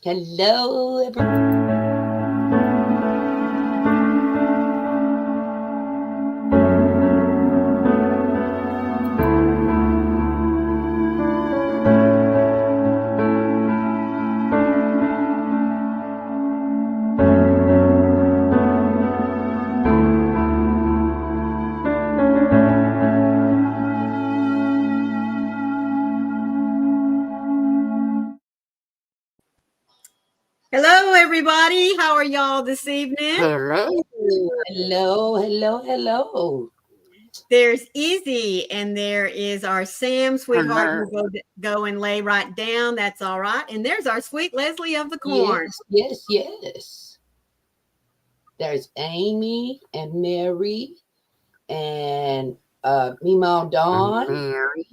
Hello, everyone. Hello, everybody. How are y'all this evening? Hello. There's Easy, and there is our Sam, sweetheart, who go and lay right down. That's all right. And there's our sweet Lesley of the corn. Yes. There's Amy and Mary and Meemaw Dawn. Mary.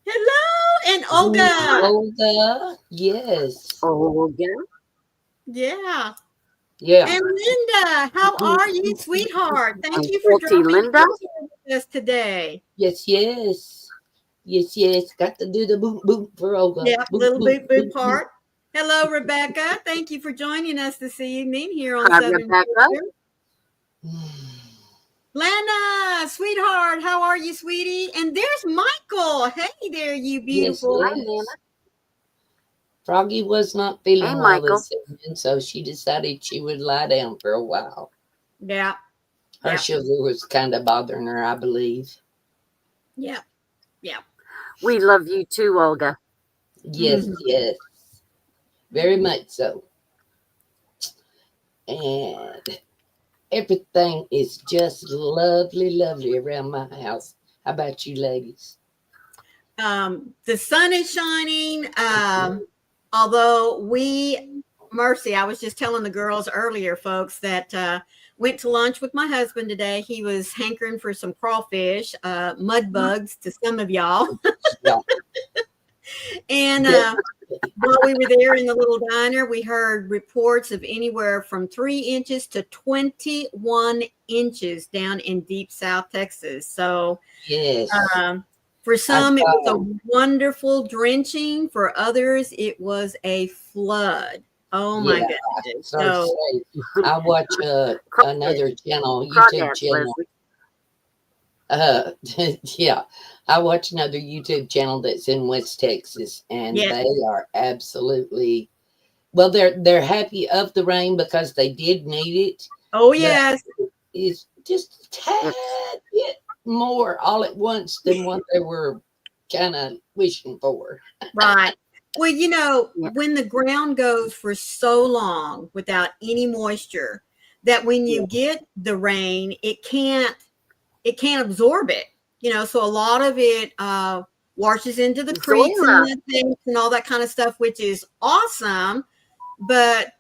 Hello, and Olga. Olga, yes. Olga. Yeah. Yeah. And Linda, how are you, sweetheart? Thank you for joining Linda with us today. Yes. Got to do the boop for Olga. Yeah, little boop part. Hello, Rebecca. Thank you for joining us this evening here on Southern Culture. Lana, sweetheart, how are you, sweetie? And there's Michael. Hey there, you beautiful. Yes. Froggy was not feeling well this evening, so she decided she would lie down for a while. Yeah. Her sugar was kind of bothering her, I believe. Yeah. We love you too, Olga. Yes. Very much so. And everything is just lovely around my house. How about you ladies? The sun is shining. Although Mercy, I was just telling the girls earlier, folks, that went to lunch with my husband today. He was hankering for some crawfish, mud bugs to some of y'all. Yeah. And while we were there in the little diner, we heard reports of anywhere from 3 inches to 21 inches down in deep South Texas. So yes. For some, it was a wonderful drenching. For others, it was a flood. Oh my goodness! So I watch another channel, YouTube channel. I watch another YouTube channel that's in West Texas, and they are absolutely they're happy of the rain because they did need it. Oh yes, it's just a tad bit more all at once than what they were kind of wishing for. Right. Well, when the ground goes for so long without any moisture, that when you get the rain, it can't absorb it. So a lot of it washes into the creeks and the things and all that kind of stuff, which is awesome. But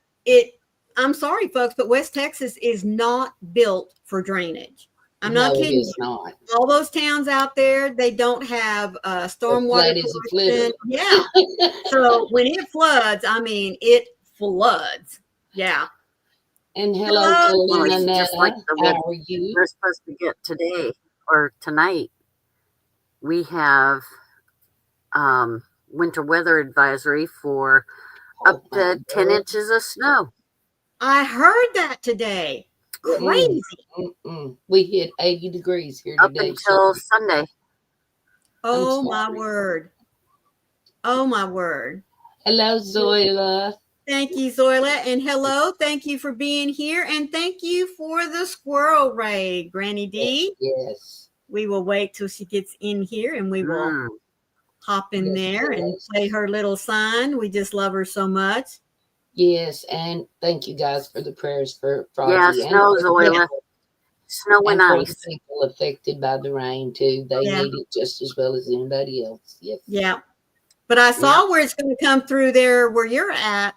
I'm sorry, folks, but West Texas is not built for drainage. I'm not kidding. It is not. All those towns out there, they don't have stormwater collection. Yeah. So when it floods, I mean, it floods. Yeah. And hello to Lena. Just like the weather we're supposed to get today or tonight. We have winter weather advisory for up to 10 inches of snow. I heard that today. Crazy. We hit 80 degrees here today. Up until Sunday. Oh my word. Hello, Zoila. Thank you, Zoila. And hello. Thank you for being here. And thank you for the squirrel raid, Granny D. Yes. We will wait till she gets in here and we will hop in there and play her little sign. We just love her so much. Yes, and thank you guys for the prayers for Froggy. Yeah, snow, Zoila. Snow and ice. For people affected by the rain too. They need it just as well as anybody else. Yes. Yeah. But I saw where it's going to come through there where you're at,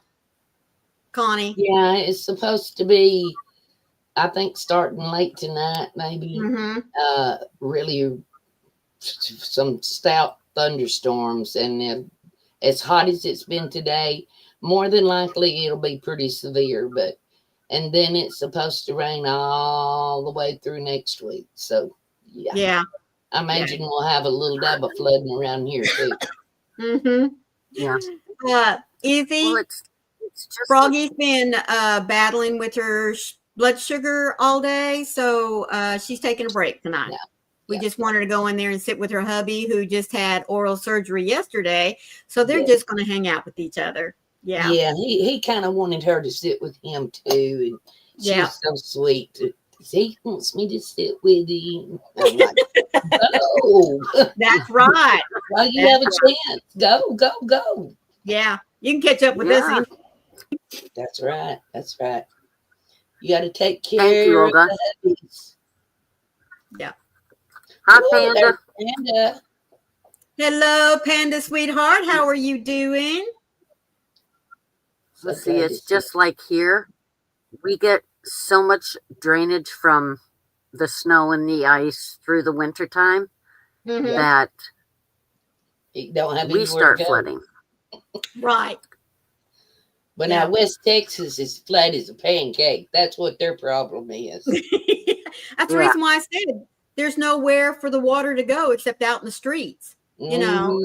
Connie. Yeah, it's supposed to be, I think, starting late tonight, maybe. Really some stout thunderstorms, and as hot as it's been today, more than likely it'll be pretty severe, and then it's supposed to rain all the way through next week. So I imagine we'll have a little dab of flooding around here too. Yeah. Easy. Well, it's It's just Froggy's been battling with her blood sugar all day, so she's taking a break tonight. Yeah. We just want her to go in there and sit with her hubby, who just had oral surgery yesterday. So they're just going to hang out with each other. Yeah. Yeah, he kind of wanted her to sit with him too, and she's so sweet. He wants me to sit with him. I'm like, go. That's right. While you have a chance, go. Yeah, you can catch up with us. That's right. That's right. You got to take care of the hubbies. Yeah. Hi, Panda. Panda. Hello, Panda sweetheart. How are you doing? Let's see. It's just like here. We get so much drainage from the snow and the ice through the wintertime that we start flooding. Right. But now West Texas is flat as a pancake. That's what their problem is. That's the reason why I said there's nowhere for the water to go except out in the streets. You know.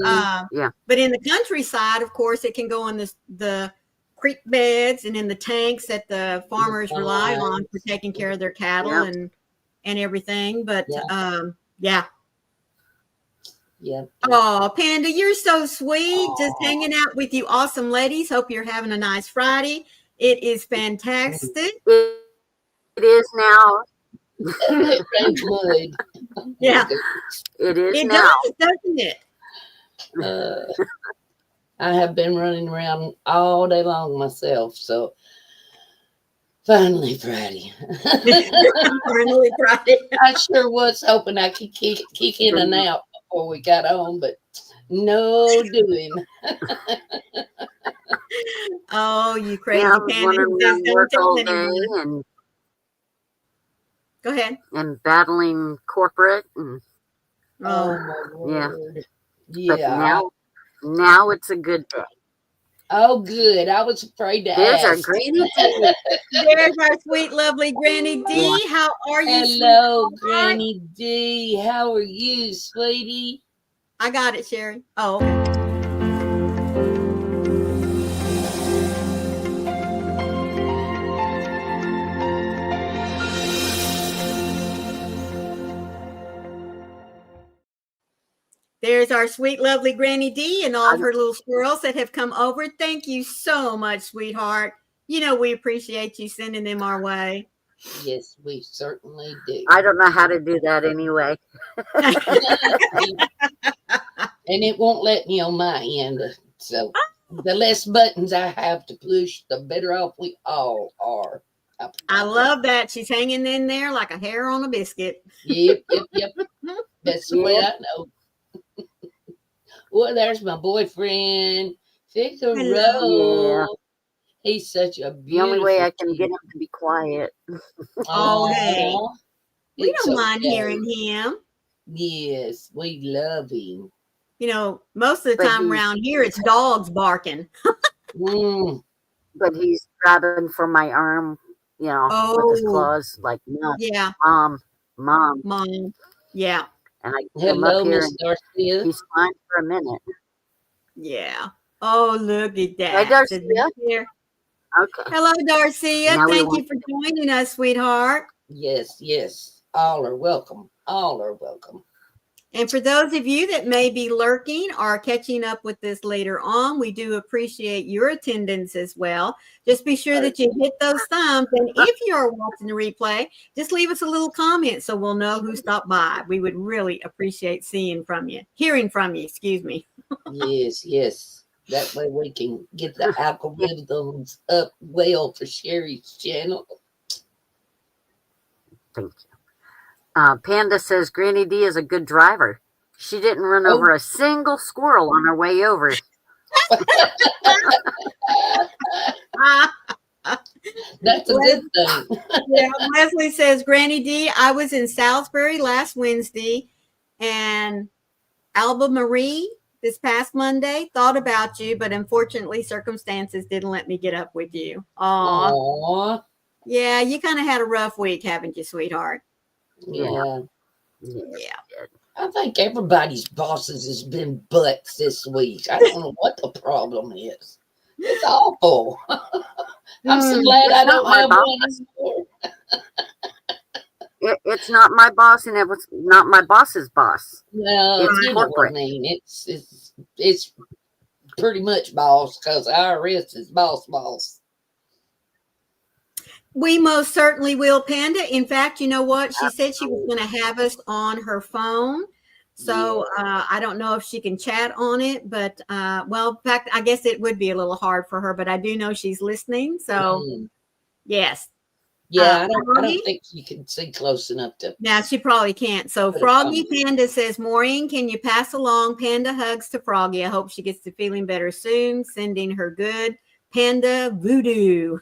But in the countryside, of course, it can go in the creek beds and in the tanks that the farmers rely on for taking care of their cattle and everything. But yeah. Oh, Panda, you're so sweet. Just hanging out with you awesome ladies. Hope you're having a nice Friday. It is fantastic. It is now. It rains wood. Yeah. It is it now. Does, doesn't it? I have been running around all day long myself, so finally Friday. Finally Friday. I sure was hoping I could kick in and out before we got home, but no doing. Oh, you crazy Panda. Work all day and go ahead. And battling corporate and oh my word. But now it's a good day. Oh, good. I was afraid to There's ask. our Granny D. There's our sweet, lovely Granny D. How are you? Hello, Granny D. How are you, sweetie? I got it, Sherry. Oh, okay. There's our sweet, lovely Granny D and all of her little squirrels that have come over. Thank you so much, sweetheart. You know, we appreciate you sending them our way. Yes, we certainly do. I don't know how to do that anyway. And it won't let me on my end. So the less buttons I have to push, the better off we all are. I love that. She's hanging in there like a hair on a biscuit. Yep. That's the way I know. Well, there's my boyfriend, Figaro. Yeah. He's such a beautiful. The only way I can get him to be quiet. Oh, hey. We don't mind okay. hearing him. Yes, we love him. You know, most of the time around here, it's dogs barking. But he's grabbing for my arm, you know, with his claws, like, no, mom. Yeah. And I come up here and he's fine for a minute. Yeah. Oh, look at that. Hey, Darcia. Okay. Hello, Darcia. Thank you for joining us, sweetheart. Yes. All are welcome. And for those of you that may be lurking or catching up with this later on, we do appreciate your attendance as well. Just be sure that you hit those thumbs. And if you're watching the replay, just leave us a little comment so we'll know who stopped by. We would really appreciate hearing from you, excuse me. Yes. That way we can get the algorithms up well for Sherry's channel. Thank you. Panda says Granny D is a good driver. She didn't run over a single squirrel on her way over. That's a good thing. Yeah, Lesley says, Granny D, I was in Salisbury last Wednesday and Alba Marie this past Monday. Thought about you, but unfortunately circumstances didn't let me get up with you. Aww. Yeah, you kind of had a rough week, haven't you, sweetheart? Yeah. I think everybody's bosses has been butts this week. I don't know what the problem is. It's awful. I'm so glad I don't have one anymore. It's not my boss, and it was not my boss's boss. Well, It's you know what I corporate. mean. It's pretty much boss because IRS is boss. We most certainly will, Panda. In fact, you know what? She said she was going to have us on her phone. So I don't know if she can chat on it, but well, in fact, I guess it would be a little hard for her, but I do know she's listening. So yes. Yeah, I don't think you can see close enough to. Yeah, she probably can't. So Froggy Panda says, Maureen, can you pass along Panda hugs to Froggy? I hope she gets to feeling better soon. Sending her good Panda voodoo.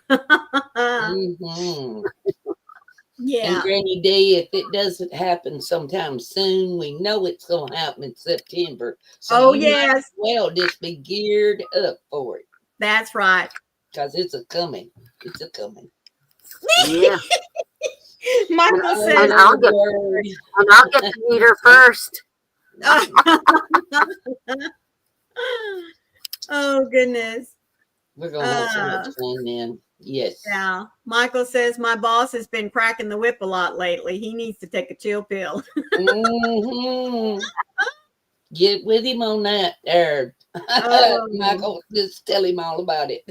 Yeah. And Granny D, if it doesn't happen sometime soon, we know it's going to happen in September. So yes. Well, just be geared up for it. That's right. Because it's a coming. It's a coming. Yeah. Michael says, and I'll get to meet her first. Oh goodness. We're gonna have so much fun then. Yes. Yeah. Michael says my boss has been cracking the whip a lot lately. He needs to take a chill pill. Get with him on that there. Michael, just tell him all about it.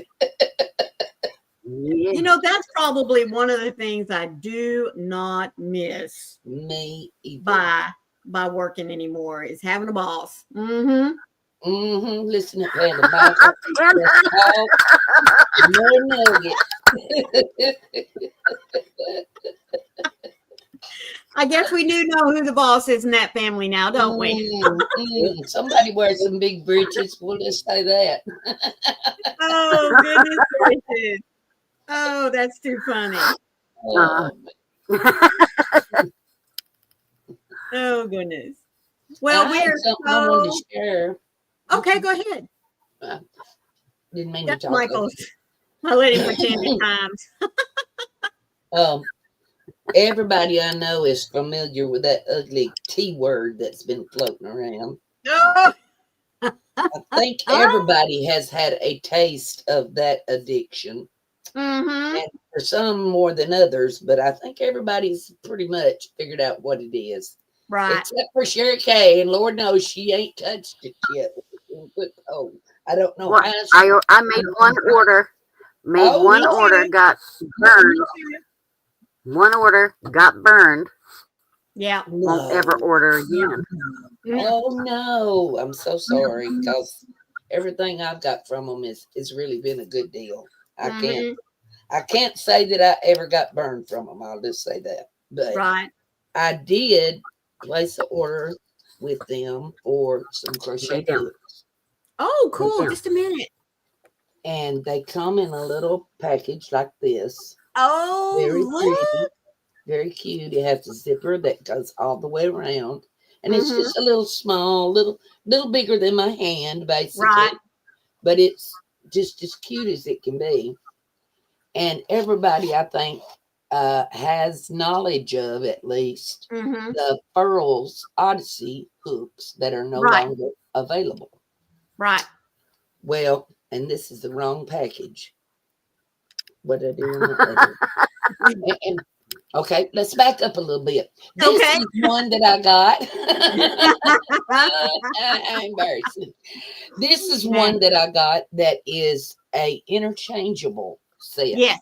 You know, that's probably one of the things I do not miss me either. by working anymore is having a boss. Listen to Panda. More nuggets. I guess we do know who the boss is in that family now, don't we? Somebody wears some big breeches. We'll just say that. Oh, goodness gracious. Oh, that's too funny. Oh, goodness. Well, we're I wanted to share. Okay, go ahead. Didn't mean That's to talk. Michael's. I let him pretend at times. Everybody I know is familiar with that ugly T word that's been floating around. I think everybody has had a taste of that addiction. And for some more than others, but I think everybody's pretty much figured out what it is. Right. Except for Sherry Kay, and Lord knows she ain't touched it yet. Oh, I don't know how. I made one order. Order, got burned. One order got burned. Yeah. Won't ever order again. Oh no. I'm so sorry because everything I've got from them is really been a good deal. I can't say that I ever got burned from them. I'll just say that. But I did place an order with them for some crochet hooks. Oh, cool. Just a minute. And they come in a little package like this. Oh, very pretty, very cute. It has a zipper that goes all the way around. And it's just a little small, little bigger than my hand, basically. Right. But it's just as cute as it can be. And everybody, I think, has knowledge of at least the Furls Odyssey hooks that are no longer available. Right. Well, and this is the wrong package. What I do? Okay, let's back up a little bit. This is one that I got. Embarrassing. This is one that I got that is a interchangeable set. Yes.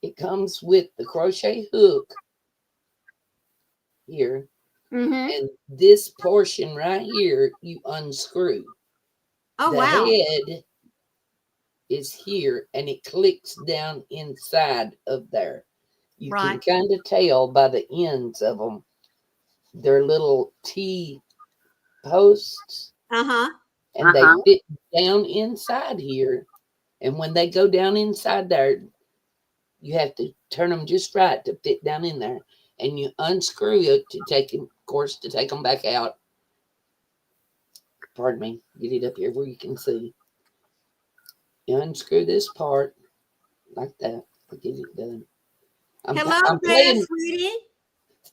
It comes with the crochet hook here. And this portion right here, you unscrew. Oh, the head is here and it clicks down inside of there. You can kind of tell by the ends of them. They're little T posts. And they fit down inside here. And when they go down inside there, you have to turn them just right to fit down in there. And you unscrew it to take them, of course, to take them back out. Pardon me. Get it up here where you can see. You unscrew this part like that to get it done. I'm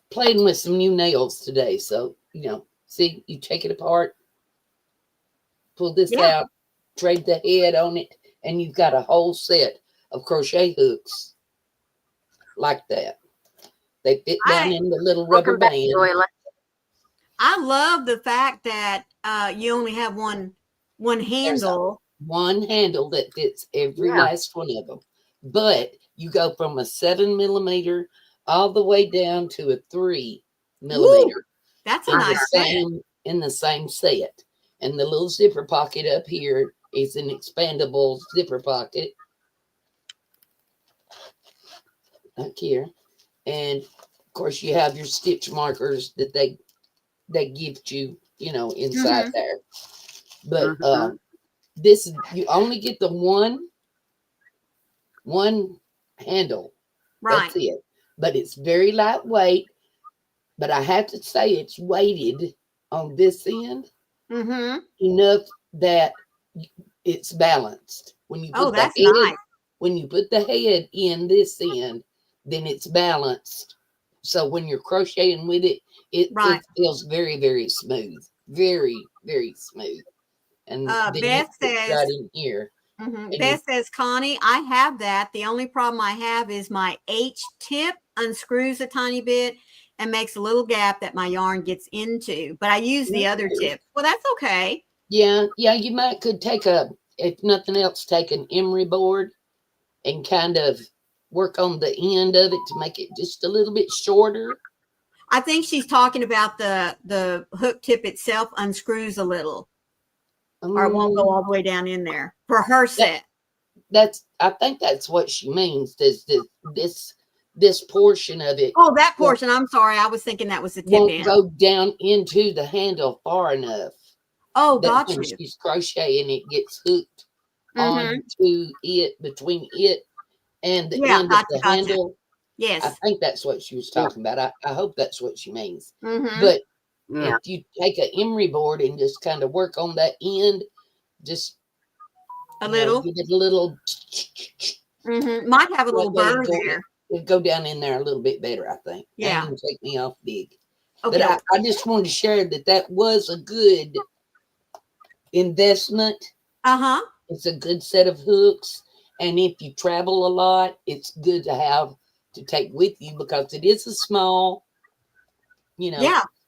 playing with some new nails today. So, see, you take it apart, pull this out, trade the head on it, and you've got a whole set of crochet hooks like that. They fit down in the little rubber band. I love the fact that you only have one handle. One handle that fits every last one of them. But you go from a 7 millimeter all the way down to a 3 millimeter. Ooh, that's a nice set. In the same set. And the little zipper pocket up here is an expandable zipper pocket. Like here. And of course you have your stitch markers that they give you, you know, inside there. But this, you only get the one handle. Right. That's it. But it's very lightweight. But I have to say it's weighted on this end enough that it's balanced. When you put that's nice. When you put the head in this end, then it's balanced. So when you're crocheting with it, it feels very, very smooth. Very, very smooth. And Beth says right in here. Beth says, Connie, I have that. The only problem I have is my H tip unscrews a tiny bit and makes a little gap that my yarn gets into. But I use the other tip. Well, that's okay. Yeah, you could take if nothing else, take an emery board and kind of work on the end of it to make it just a little bit shorter. I think she's talking about the hook tip itself unscrews a little. Or it won't go all the way down in there for her set. I think that's what she means. This portion of it. Oh, that portion. I'm sorry. I was thinking that was the tip won't go down into the handle far enough. Oh, gotcha. When she's crocheting, it gets hooked onto it, between it and the end of the handle. Yes. I think that's what she was talking about. I hope that's what she means. But if you take an emery board and just kind of work on that end, just a little, give it a little. Might have a little burr there. It'll go down in there a little bit better, I think. Yeah. And take me off big. Okay. But I just wanted to share that was a good investment. It's a good set of hooks. And if you travel a lot, it's good to have to take with you because it is a small,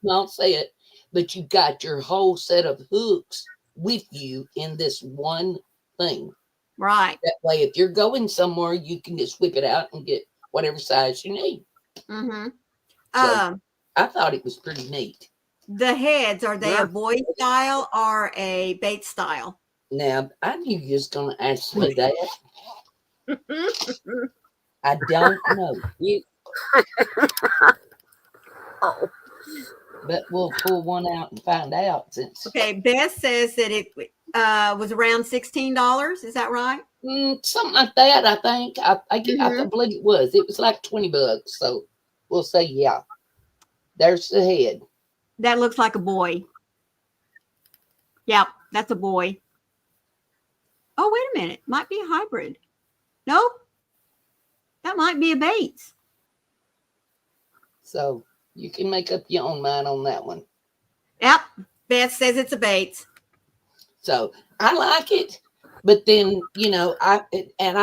small set, but you got your whole set of hooks with you in this one thing. Right. That way, if you're going somewhere, you can just whip it out and get whatever size you need. So I thought it was pretty neat. The heads, are they a boy style or a Bates style? Now, I knew you was going to ask me that. I don't know. But we'll pull one out and find out. Okay, Beth says that it was around $16. Is that right? Something like that, I think. I believe it was. It was like $20. So we'll say, yeah. There's the head. That looks like a boy. Yep, that's a boy. Oh, wait a minute. Might be a hybrid. Nope. That might be a Bates. So you can make up your own mind on that one. Yep. Beth says it's a Bates. So I like it. But then, I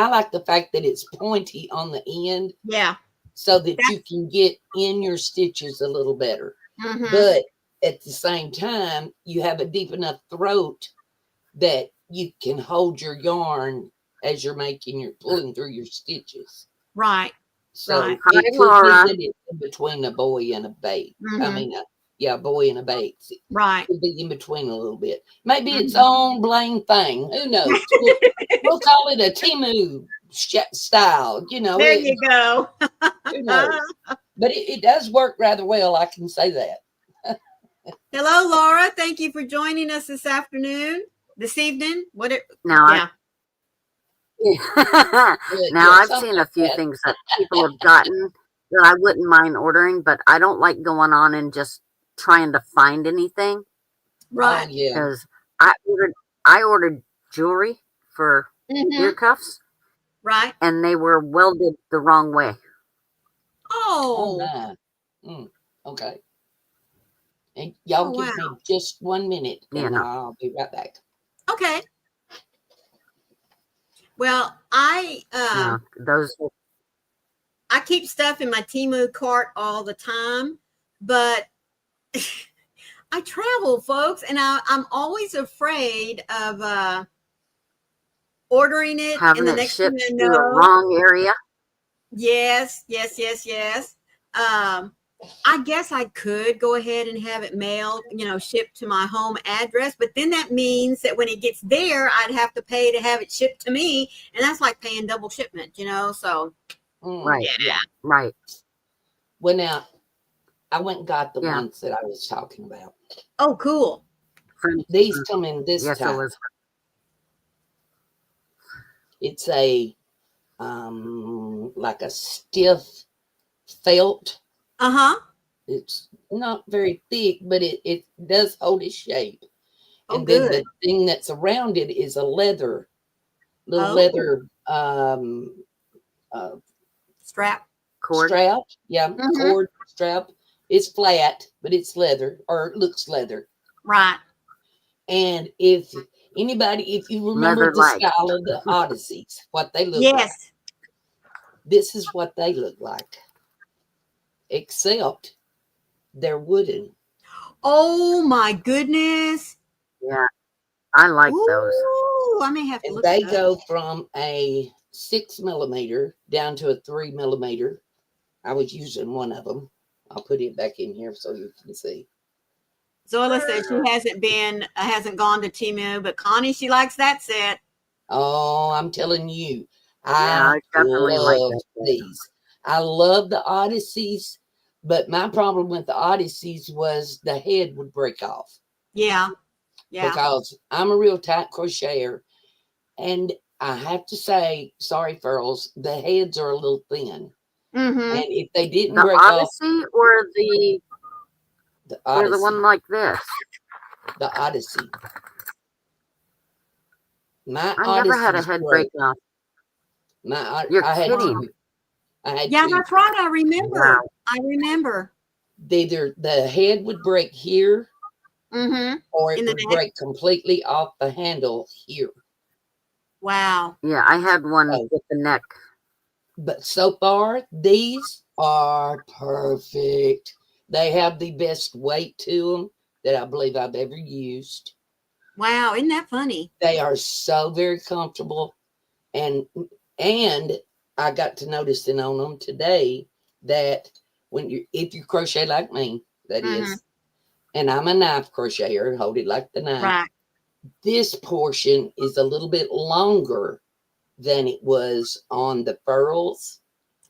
like the fact that it's pointy on the end. Yeah. So that you can get in your stitches a little better. But at the same time, you have a deep enough throat that you can hold your yarn as you're pulling through your stitches. Right. So right. It could be in between a boy and a Bates. I mean, a boy and a Bates. Right. It could be in between a little bit. Maybe its own blame thing. Who knows? We'll call it a Timu style. There you go. Who knows? But it does work rather well. I can say that. Hello, Laura. Thank you for joining us this evening. Now I've seen a few things that people have gotten that I wouldn't mind ordering, but I don't like going on and just trying to find anything. Right. Because I ordered jewelry for ear cuffs. Right. And they were welded the wrong way. Oh. Okay. And y'all give me just 1 minute and I'll be right back. Okay. Well, Yeah, those. I keep stuff in my Temu cart all the time, but I travel, folks, and I'm always afraid of ordering it, Having and the it next thing shipped I to the know, wrong area. yes. I guess I could go ahead and have it mailed, shipped to my home address, but then that means that when it gets there, I'd have to pay to have it shipped to me, and that's like paying double shipment, so. Right. Yeah. Right. Well, now, I went and got the Yeah. ones that I was talking about. Oh, cool. These come in this Yes, type. Elizabeth. It's a like a stiff felt. It's not very thick, but it does hold its shape. Oh, And then good. the thing that's around it is a leather, little Oh. leather Strap. Cord. strap. Yeah, cord strap. It's flat, but it's leather, or it looks leather. Right. And if you remember the Leather-like. style of the Odysseys, what they look like, Yes. this is what they look like, except they're wooden. Oh my goodness. Yeah, I like those. Ooh, I may have to And look at they those. go from a 6 millimeter down to a 3 millimeter. I was using one of them. I'll put it back in here so you can see. Zoila said she hasn't gone to Temu, but Connie, she likes that set. Oh, I'm telling you, Yeah, I I definitely like love that. these. I love the Odysseys, but my problem with the Odysseys was the head would break off. Yeah. Yeah. Because I'm a real tight crocheter, and I have to say, sorry, Furls, the heads are a little thin. Mm-hmm. And if they didn't The break Odyssey off, or the Odyssey, or the one like this. The Odyssey. My I never had a Odyssey's head broke. break off. I had kidding. two. I had Yeah, two. that's right. I remember. Wow. I remember. Either the head would break here, or it In the would neck. break completely off the handle here. Wow. Yeah, I had one So, with the neck. but so far, these are perfect. They have the best weight to them that I believe I've ever used. Wow, isn't that funny? They are so very comfortable, and I got to noticing on them today that if you crochet like me, that is, and I'm a knife crocheter, hold it like the knife. Right. This portion is a little bit longer than it was on the furls.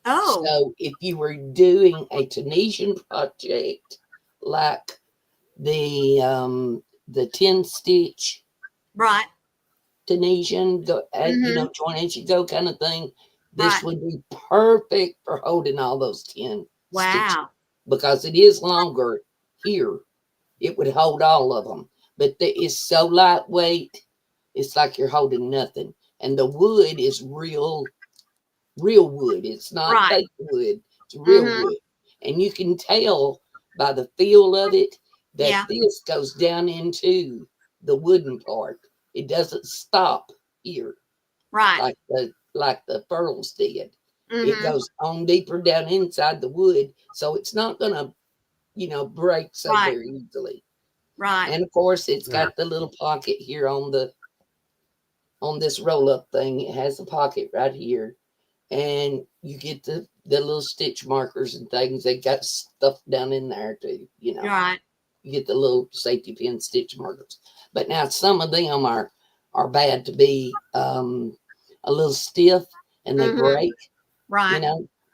Oh. So if you were doing a Tunisian project like the 10 stitch, right, Tunisian, join as you go kind of thing, this right. would be perfect for holding all those 10 stitches Wow. because it is longer here. It would hold all of them, but it's so lightweight. It's like you're holding nothing. And the wood is real wood. It's not Right. fake wood. It's real wood. And you can tell by the feel of it that this goes down into the wooden part. It doesn't stop here. Right. Like the furls did. It goes on deeper down inside the wood. So it's not gonna, break so very easily. Right. And of course it's got the little pocket here on this roll-up thing. It has a pocket right here. And you get the little stitch markers and things. They got stuff down in there too, Right. You get the little safety pin stitch markers. But now some of them are bad to be a little stiff and they break. Right.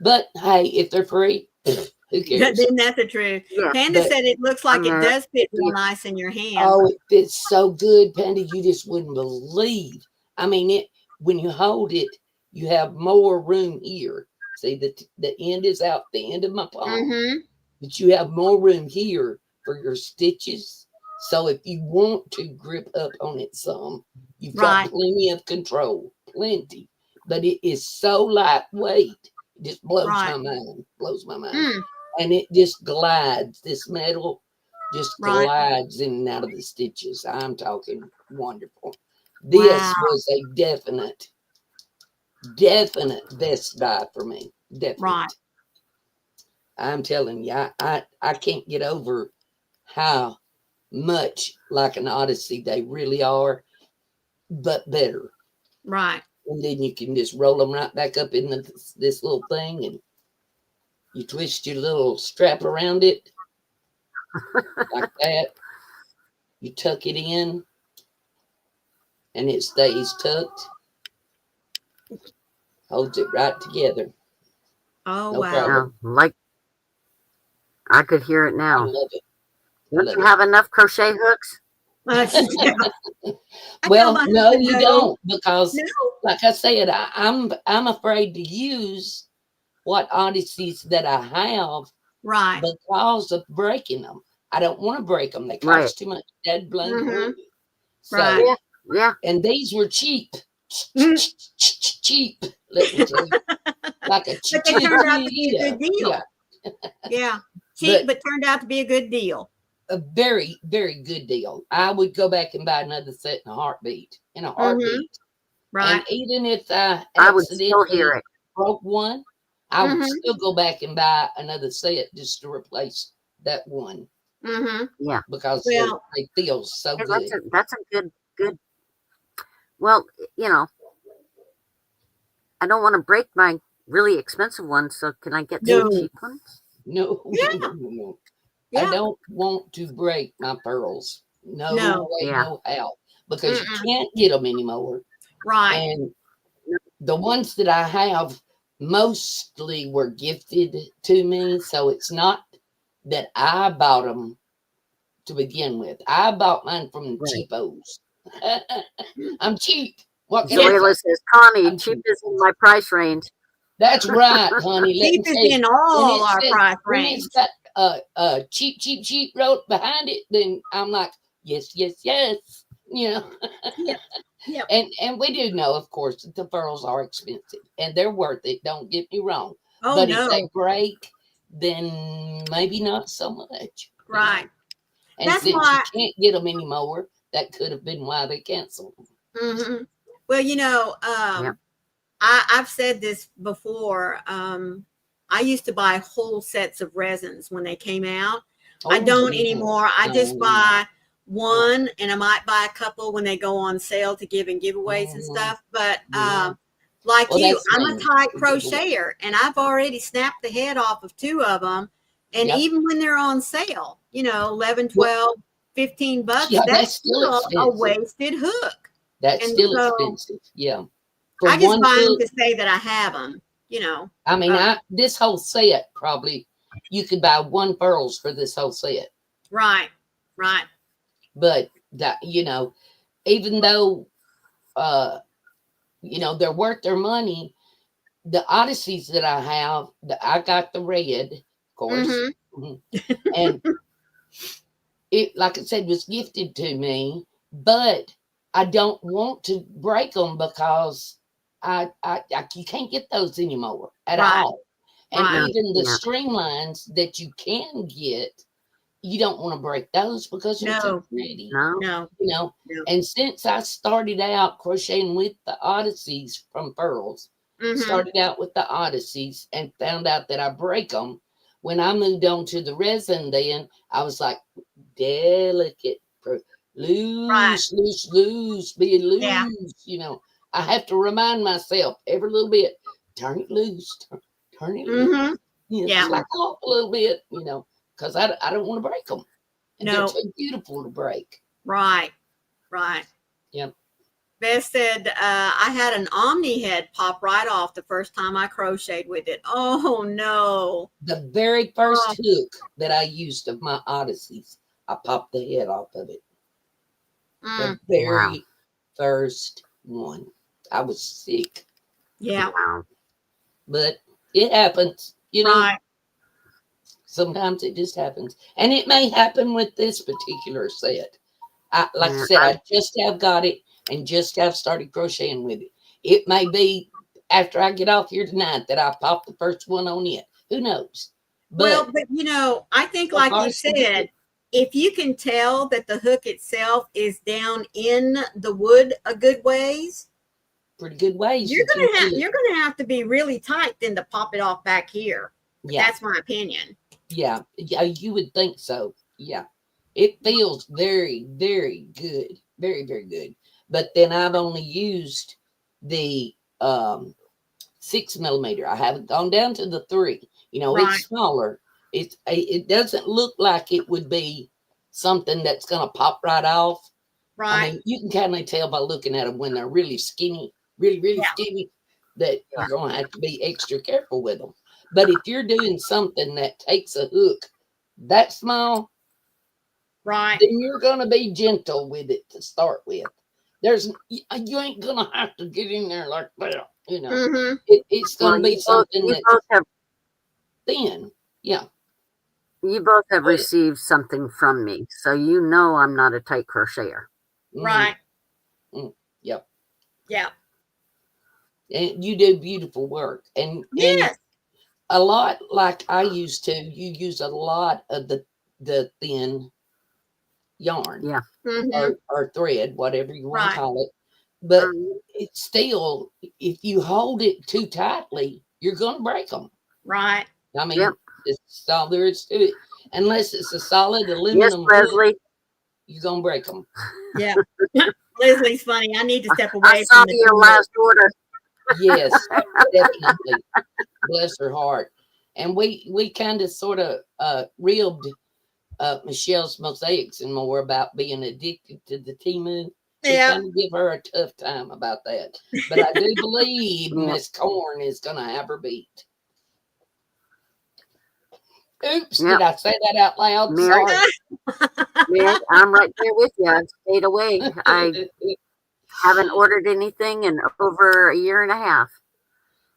But hey, if they're free, who cares? Then that's the truth. Yeah. Panda said it looks like it does fit real nice in your hand. Oh, it fits so good, Panda, you just wouldn't believe. I mean, when you hold it, you have more room here. See, the end is out the end of my palm. But you have more room here for your stitches. So if you want to grip up on it some, you've got plenty of control. Plenty. But it is so lightweight. It just blows my mind. Blows my mind. And it just glides. This metal just glides in and out of the stitches. I'm talking wonderful. This was a definite definite best buy for me. Definite. Right. I'm telling you, I can't get over how much like an Odyssey they really are, but better. Right. And then you can just roll them right back up in this little thing, and you twist your little strap around it like that. You tuck it in, and it stays tucked. Holds it right together. Oh, No wow. problem. Like, I could hear it I now. love it. Don't you have enough crochet hooks? Yeah. Well, no, you don't, because No. like I said, I'm afraid to use what Odysseys that I have, Right. because of breaking them. I don't want to break them. They cost Right. too much dead blame Mhm. money. So, Right. Yeah. and these were cheap. Mm. Cheap. Let me tell you. Like a But they turned out to be a good deal. Yeah. Yeah. Cheap, but turned out to be a good deal. A very, very good deal. I would go back and buy another set in a heartbeat. Right. And even if I I would still hear accidentally it. broke one, I would still go back and buy another set just to replace that one, Yeah. because Well, they feel so Yeah, good. that's a good. Well, you know, I don't want to break my really expensive ones, so can I get some No. cheap ones? No, Yeah. no. Yeah. I don't want to break my pearls. No No. way, Yeah. no how, because you can't get them anymore. Right. And the ones that I have mostly were gifted to me, so it's not that I bought them to begin with. I bought mine from Right. cheapos. I'm cheap. What can Yeah. I say? Zoila says, Connie, I'm cheap cheap. is in my price range. That's right, honey. Let me Cheap is tell you, in when all it our says, price when range. it's got cheap wrote behind it, then I'm like, yes. You know. Yep. Yep. And we do know, of course, that the pearls are expensive and they're worth it. Don't get me wrong. Oh, But no. if they break, then maybe not so much. Right. And That's since why. you can't get them anymore, that could have been why they canceled them. Well, you know, Yep. I've said this before. I used to buy whole sets of resins when they came out. I don't anymore. I just buy one, and I might buy a couple when they go on sale to give in giveaways and stuff. But like Well, you, that's I'm a fine. tight crocheter, and I've already snapped the head off of 2 of them. And Yep. even when they're on sale, you know, 11, 12, 15 bucks, Yeah, that's still a expensive. wasted hook. That's And still so expensive. Yeah. For I just one buy them hook, to say that I have them, you know. I mean, this whole set probably you could buy 1 pearls for this whole set. Right. Right. But that, you know, even though you know, they're worth their money, the Odysseys that I have, I got the red, of course. And it, like I said, was gifted to me, but I don't want to break them because you can't get those anymore at all. And even the streamlines that you can get, you don't want to break those because they're too pretty. No. You know, and since I started out crocheting with the Odysseys from pearls, started out with the Odysseys and found out that I break them. When I moved on to the resin, then I was like, delicate, loose, being loose. Yeah. You know, I have to remind myself every little bit, turn it loose, turn it loose. You know, slack off a little bit, you know, because I don't want to break them. And they're too beautiful to break. Right. Yep. Beth said, I had an Omni head pop right off the first time I crocheted with it. Oh, no. The very first hook that I used of my Odysseys, I popped the head off of it. The very first one. I was sick. Yeah. But it happens, you know. Sometimes it just happens. And it may happen with this particular set. Like I said, I just have got it and just have started crocheting with it. It may be after I get off here tonight that I pop the first one on it. Who knows? But you know, I think like you said, if you can tell that the hook itself is down in the wood a good ways, pretty good ways. You're gonna have to be really tight then to pop it off back here. Yeah. That's my opinion. Yeah, you would think so. Yeah, it feels very, very good, very, very good. But then I've only used the 6 millimeter. I haven't gone down to the 3. You know, right. It's smaller. It doesn't look like it would be something that's gonna pop right off. Right. I mean, you can kind of tell by looking at them when they're really skinny, really, really skinny, that you're gonna have to be extra careful with them. But if you're doing something that takes a hook that small, right, then you're gonna be gentle with it to start with. You ain't gonna have to get in there like that. You know, it's gonna be something that's thin. Yeah. You both have received something from me, so you know I'm not a tight crocheter. Right. Yep. Yeah. And you do beautiful work. And a lot like I used to, you use a lot of the thin yarn. Yeah. Or thread, whatever you want to call it. But it's still, if you hold it too tightly, you're gonna break them. Right. I mean, it's all there is to it. Unless it's a solid aluminum Lesley. You're gonna break them. Yeah. Lesley's funny. I need to step away. I saw your last order. Yes, definitely. Bless her heart. And we kind of sort of reeled Michelle's Mosaics and more about being addicted to the Timu. We kind of give her a tough time about that. But I do believe Miss Corn is gonna have her beat. Oops, did I say that out loud? Mary, sorry. Mary, I'm right there with you. I've stayed away. I haven't ordered anything in over a year and a half.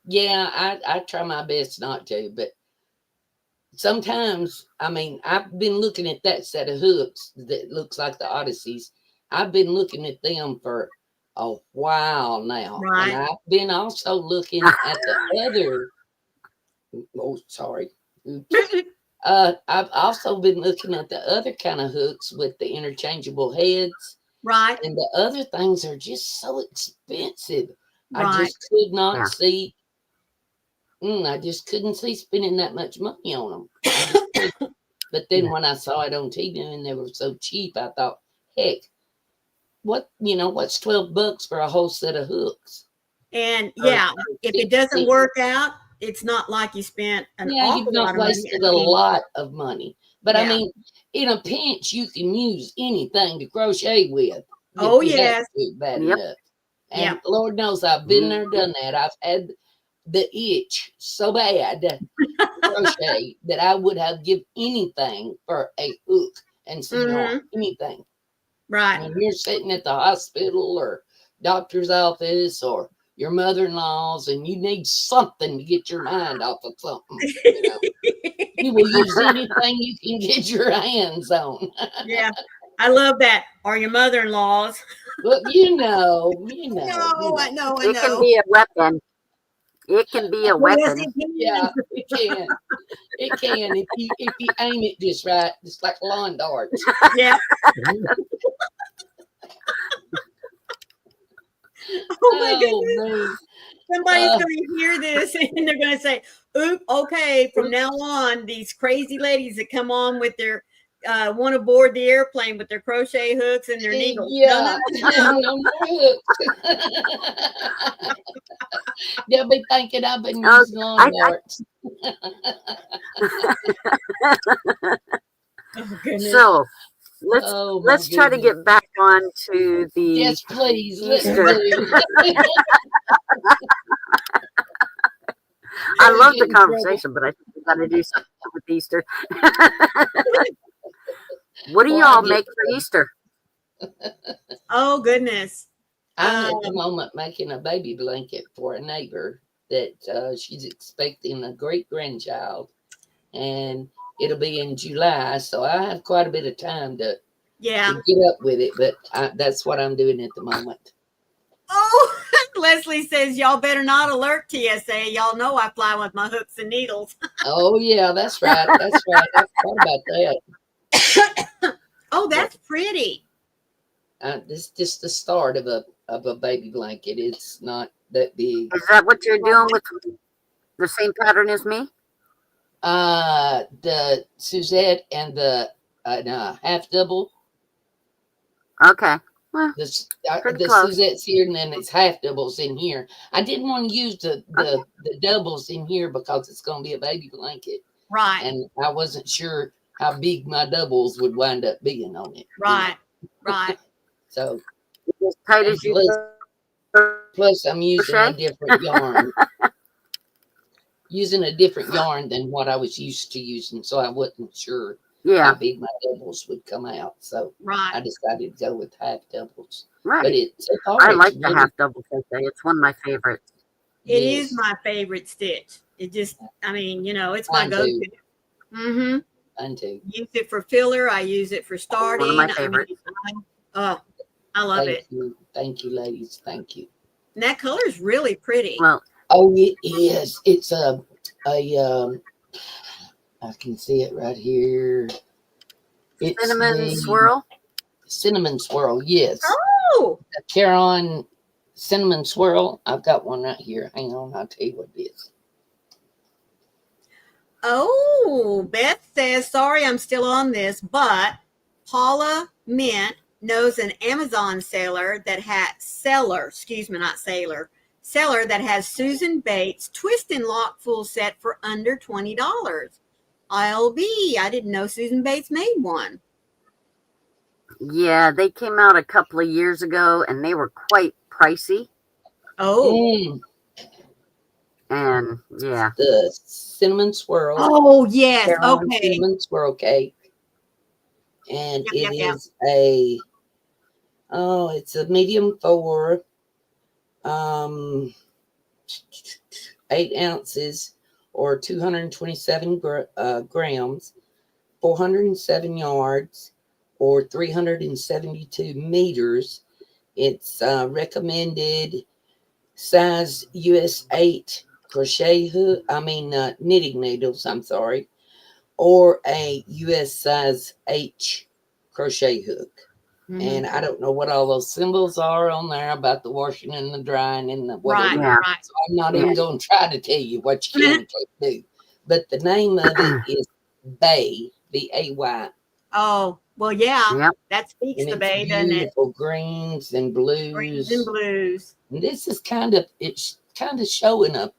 Yeah, I try my best not to, but sometimes, I mean, I've been looking at that set of hooks that looks like the Odysseys. I've been looking at them for a while now. Right. And I've been also looking at the other. Oh, sorry. I've also been looking at the other kind of hooks with the interchangeable heads. Right. And the other things are just so expensive. Right. I just could not see. I just couldn't see spending that much money on them. But then when I saw it on TV and they were so cheap, I thought, heck, what's $12 for a whole set of hooks? And if it doesn't work out, it's not like you spent you've not wasted a lot of money. But I mean, in a pinch, you can use anything to crochet with. Oh yes, bad enough. And Lord knows I've been there, done that. I've had the itch so bad to crochet that I would have given anything for a hook and some yarn, anything. Right. When you're sitting at the hospital or doctor's office or your mother-in-law's and you need something to get your mind off of something, you will use anything you can get your hands on. Yeah, I love that. Or your mother-in-law's. Well, you know. No, I know. It can be a weapon. It can be a weapon. Yeah, it can. It can if you aim it just right, just like lawn darts. Yeah. Oh my goodness. Man. Somebody's going to hear this and they're going to say, oop, okay, from now on, these crazy ladies that come on with their want to board the airplane with their crochet hooks and their needles. Yeah, no more hooks. They'll be thinking I've been using lawn darts. Oh, goodness. So let's try to get back on to the yes, please. Easter. I love the conversation, but I think we got to do something with Easter. What do y'all make for Easter? Oh goodness! I'm at the moment making a baby blanket for a neighbor that she's expecting a great grandchild, and it'll be in July, so I have quite a bit of time to get up with it. But that's what I'm doing at the moment. Oh, Lesley says y'all better not alert TSA. Y'all know I fly with my hooks and needles. Oh yeah, that's right. That's right. I thought about that. Oh, that's pretty. This is just the start of a baby blanket. It's not that big. Is that what you're doing with the same pattern as me? The Suzette and the half double. Okay. Well, The close. Suzette's here, and then it's half doubles in here. I didn't want to use the doubles in here because it's going to be a baby blanket, Right. and I wasn't sure how big my doubles would wind up being on it. Right. Right. So as tight as you. Plus, I'm using a different yarn. Using a different yarn than what I was used to using, so I wasn't sure how big my doubles would come out. So I decided to go with half doubles. Right. But I like the half double crochet. It's one of my favorites. It is my favorite stitch. It just, I mean, you know, it's my go-to. Mm-hmm. Mine too. Use it for filler. I use it for starting. One of my favorites. I love it. Thank you, ladies. Thank you. And that color is really pretty. Well, oh, it is. It's I can see it right here. It's cinnamon swirl. Cinnamon swirl, yes. Oh, the Caron cinnamon swirl. I've got one right here. Hang on, I'll tell you what it is. Oh, Beth says, sorry, I'm still on this, but Paula Mint knows an Amazon seller that seller that has Susan Bates twist and lock full set for under $20. I didn't know Susan Bates made one. Yeah, they came out a couple of years ago and they were quite pricey. Oh. And yeah. The cinnamon swirl. Oh, yes. Caron okay. Cinnamon swirl cake. And it's a medium 4, 8 ounces or 227 grams, 407 yards or 372 meters. It's recommended size US 8 crochet hook, knitting needles, or a US size H crochet hook. Mm-hmm. And I don't know what all those symbols are on there about the washing and the drying and the whatever. Right. So I'm not even going to try to tell you what you can do. But the name of it is Bay, B-A-Y. Oh, well, yeah. That speaks to Bay, doesn't it? Beautiful greens and blues. And this is it's kind of showing up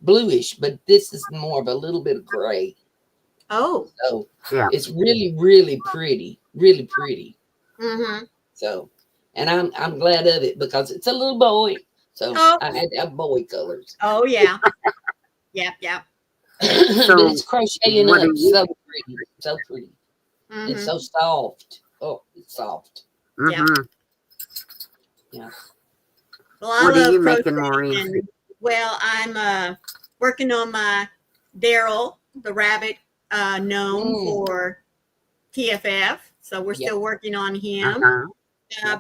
bluish, but this is more of a little bit of gray. Oh. So it's really, really pretty. Really pretty. Mm-hmm. So, and I'm glad of it because it's a little boy. So I had to have boy colors. Oh yeah. Yep. But it's crocheting up so pretty. So pretty. Mm-hmm. It's so soft. Oh, it's soft. Mm-hmm. Yeah. Well, what are you making, Maureen? Well, I'm working on my Daryl, the rabbit gnome for TFF. So we're still working on him.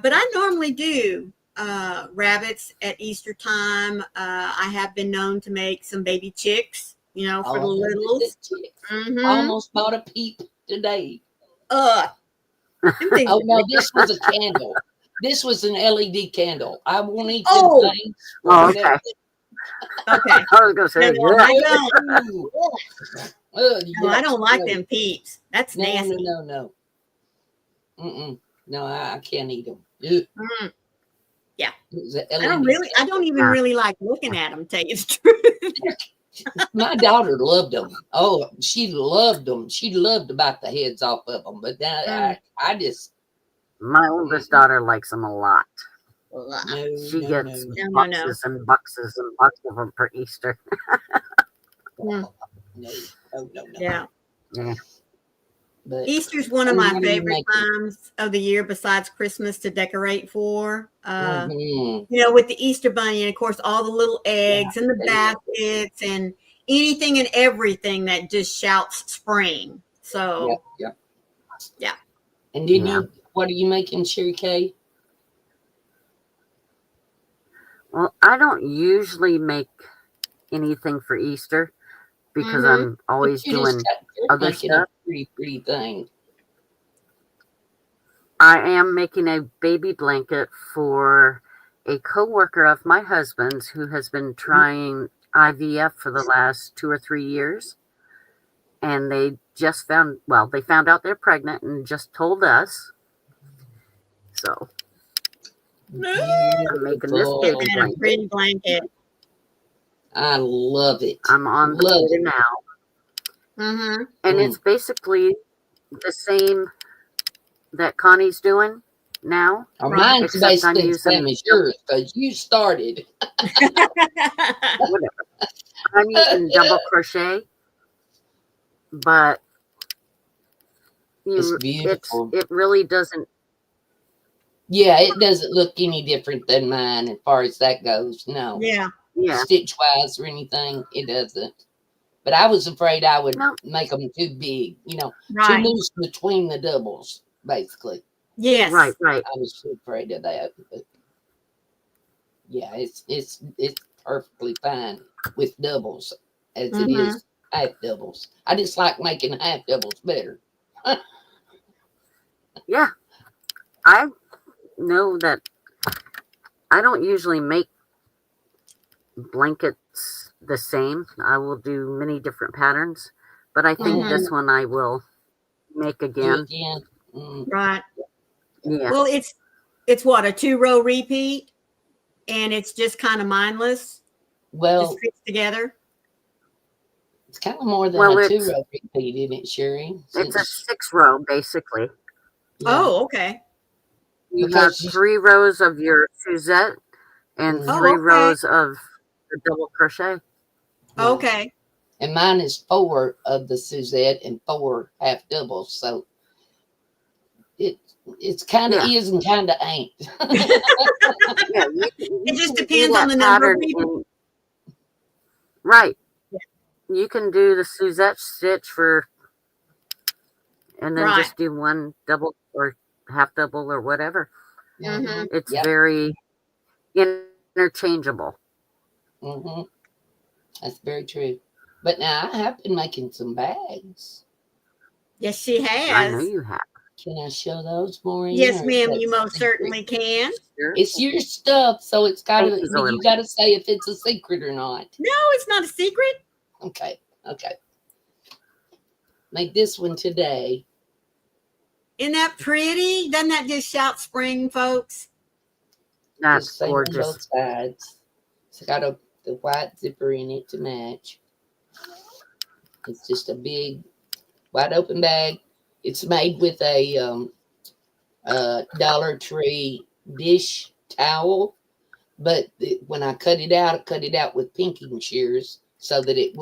But I normally do rabbits at Easter time. I have been known to make some baby chicks, for the littles. Mm-hmm. I almost bought a peep today. Oh no, this was a candle. This was an LED candle. I won't eat them things. Oh, okay. Okay. I was going to say, I don't like them peeps. That's nasty. No. No, I can't eat them. Yeah. I don't even really like looking at them, to tell you the truth. My daughter loved them. Oh, she loved them. She loved to bite the heads off of them. But now I just. My oldest daughter likes them a lot. She gets boxes and boxes and boxes of them for Easter. No. Yeah. But Easter's one of my favorite times of the year besides Christmas to decorate for. With the Easter bunny and, of course, all the little eggs and the baskets and anything and everything that just shouts spring. So, yeah. And then what are you making, Sherry Kay? Well, I don't usually make anything for Easter because I'm always doing other stuff. Pretty thing. I am making a baby blanket for a co-worker of my husband's who has been trying IVF for the last 2 or 3 years. And they just found out they're pregnant and just told us. So I'm making this baby Making a blanket. pretty blanket. I love it. I'm on the order now. And it's basically the same that Connie's doing now. Oh, mine's except I'm basically the using same as yours because you started. whatever. I'm using double crochet, but It's beautiful. it really doesn't. Yeah, it doesn't look any different than mine as far as that goes. No. Yeah. Stitch wise or anything, it doesn't. But I was afraid I would No. make them too big, too Right. loose between the doubles, basically. Yes. Right. I was afraid of that. But yeah, it's perfectly fine with doubles as it is half doubles. I just like making half doubles better. Yeah. I know that I don't usually make blankets the same. I will do many different patterns, but I think this one I will make again. Right. Yeah. Well, it's what, a 2-row repeat, and it's just kind of mindless. Well, just fits together. It's kind of more than a 2-row repeat, isn't it, Sherry? It's a 6-row, basically. Yeah. Oh, okay. You have 3 rows of your Suzette and 3 rows of the double crochet. Okay. And mine is 4 of the Suzette and 4 half doubles, so it's kind of is and kind of ain't. It just depends on the number of people. Right. Yeah. You can do the Suzette stitch and then just do 1 double or half double or whatever. It's very interchangeable. That's very true. But now I have been making some bags. Yes, she has. I know you have. Can I show those, Maureen? Yes, ma'am. You most certainly can. It's your stuff, so it's got to. You got to say if it's a secret or not. No, it's not a secret. Okay. Made this one today. Isn't that pretty? Doesn't that just shout spring, folks? That's gorgeous. Both sides. It's got the white zipper in it to match. It's just a big, wide open bag. It's made with a Dollar Tree dish towel, but when I cut it out with pinking shears so that it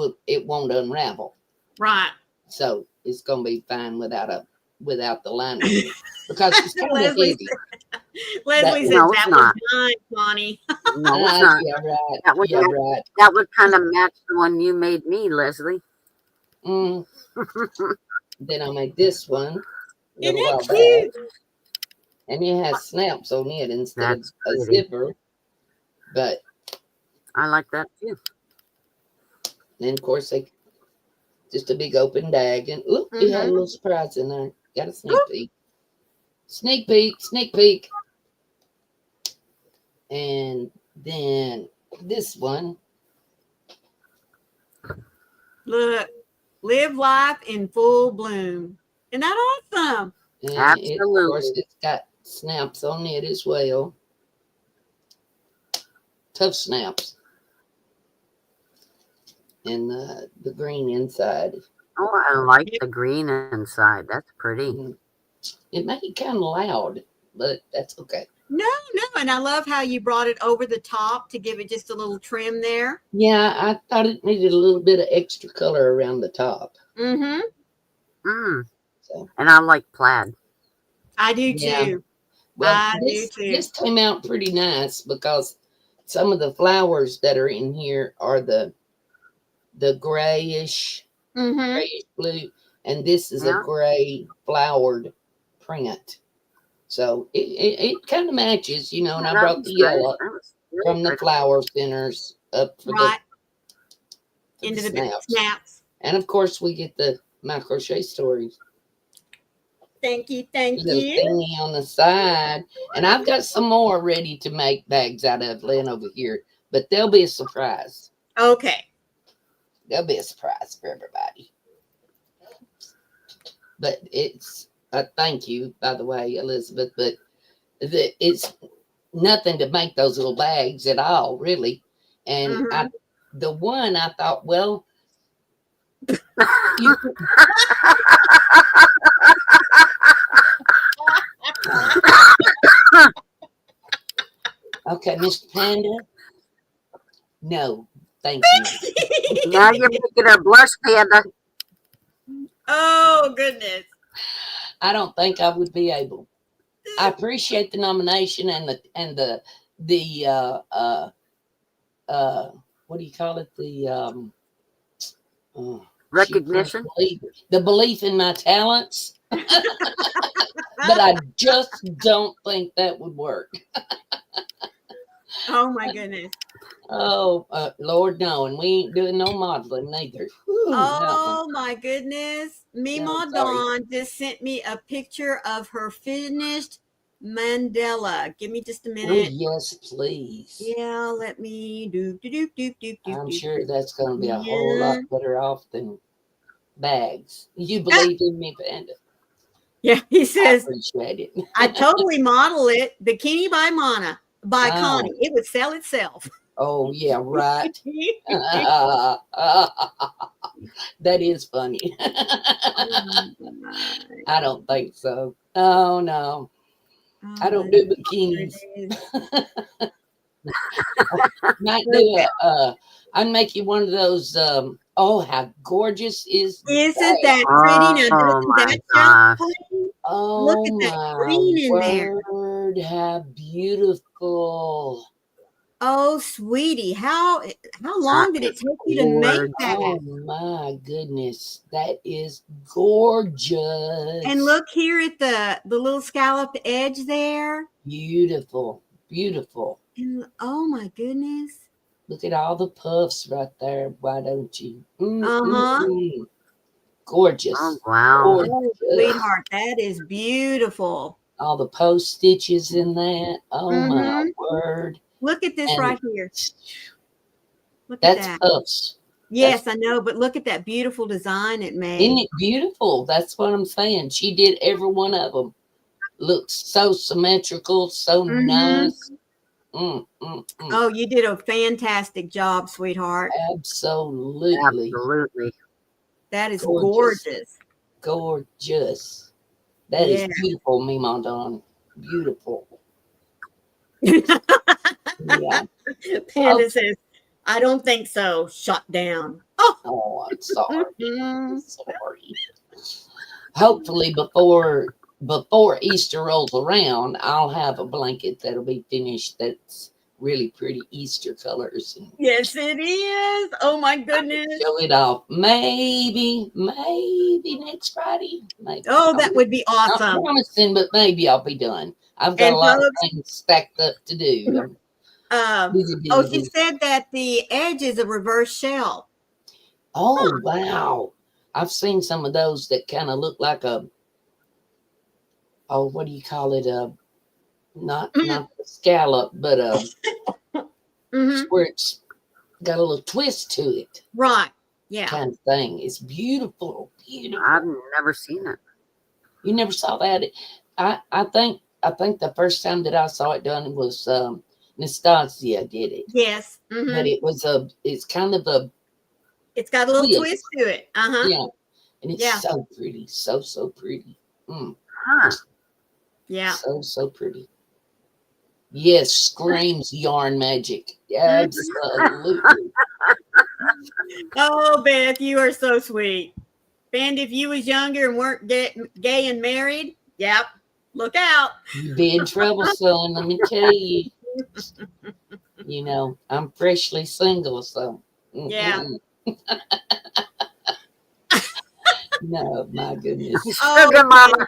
won't unravel. Right. So it's gonna be fine without the lining because it's kind of heavy. Lesley said that was mine, Connie. No, it's not. Yeah, right. Right. That would kind of match the one you made me, Lesley. Then I made this one. Isn't that cute? And it has snaps on it instead of a zipper. But I like that too. Then of course just a big open bag, and look, it had a little surprise in there. Got a sneak peek. Sneak peek. And then this one. Look, live life in full bloom. Isn't that awesome? And absolutely. Of course, it's got snaps on it as well. Tough snaps. And the green inside. Oh, I like the green inside. That's pretty. It made it kind of loud, but that's okay. No, and I love how you brought it over the top to give it just a little trim there. Yeah, I thought it needed a little bit of extra color around the top. So. And I like plaid. I do too. Yeah. Well, this came out pretty nice because some of the flowers that are in here are the grayish blue, and this is a gray flowered print. So it kind of matches, and I brought the yellow from the flower centers up for into the snaps. And of course we get my crochet stories. Thank you. Thank little you. thingy on the side. And I've got some more ready to make bags out of laying over here, but they'll be a surprise. Okay. They'll be a surprise for everybody. But it's thank you, by the way, Elizabeth. But it's nothing to make those little bags at all, really. And the one I thought, well, okay, Mr. Panda. No, thank you. Now you're making a blush, Panda. Oh, goodness. I don't think I would be able. I appreciate the nomination and the what do you call it? The recognition, the belief in my talents. But I just don't think that would work. Oh my goodness. Oh, Lord, no. And we ain't doing no modeling neither. Whew, oh my goodness. Mima No, Dawn just sent me a picture of her finished mandala. Give me just a oh, minute. yes, please. Yeah, let me do. I'm sure that's going to be a whole lot better off than bags. You believe in me, Panda? Yeah, he says, I appreciate it. I totally model it. Bikini by Connie. It would sell itself. Oh, yeah, right. That is funny. I don't think so. Oh, no. I don't do bikinis. Might do I'd make you one of those. Oh, how gorgeous isn't that pretty? Now, doesn't that sound pretty? Oh, look at that green in there. How beautiful. Oh, sweetie, how long did it take you to make that? Oh my goodness, that is gorgeous. And look here at the little scalloped edge there. Beautiful, beautiful. And oh my goodness. Look at all the puffs right there. Why don't you? Gorgeous. Oh, wow. Gorgeous. Oh, sweetheart, that is beautiful. All the post stitches in that. Oh my word. Look at this right here. Look at that. Puffs. Yes, I know, but look at that beautiful design it made. Isn't it beautiful? That's what I'm saying. She did every one of them. Looks so symmetrical, so nice. Oh, you did a fantastic job, sweetheart. Absolutely. That is gorgeous. Gorgeous. That is beautiful, Mima Dawn. Beautiful. Yeah. Panda says, I don't think so. Shut down. Oh, I'm sorry. Sorry. Hopefully before Easter rolls around, I'll have a blanket that'll be finished that's really pretty Easter colors. Yes, it is. Oh my goodness. Show it off. Maybe next Friday. Maybe. Oh, that would be awesome. I'm promising, but maybe I'll be done. I've got a lot of things stacked up to do. She said that the edge is a reverse shell. Oh, wow. I've seen some of those that kind of look like what do you call it? Not a scallop, but where it's got a little twist to it. Right. Yeah. Kind of thing. It's beautiful. Beautiful. I've never seen it. You never saw that? I think the first time that I saw it done was Nastasia did it. Yes. But it's kind of it's got a little twist to it. Yeah. And it's so pretty. So pretty. Yeah. So pretty. Yes, screams yarn magic. Absolutely. Oh, Beth, you are so sweet. And if you was younger and weren't gay and married, yep, look out. You'd be in trouble, son, let me tell you. You know, I'm freshly single, so. Yeah. No, my goodness. Sugar mama.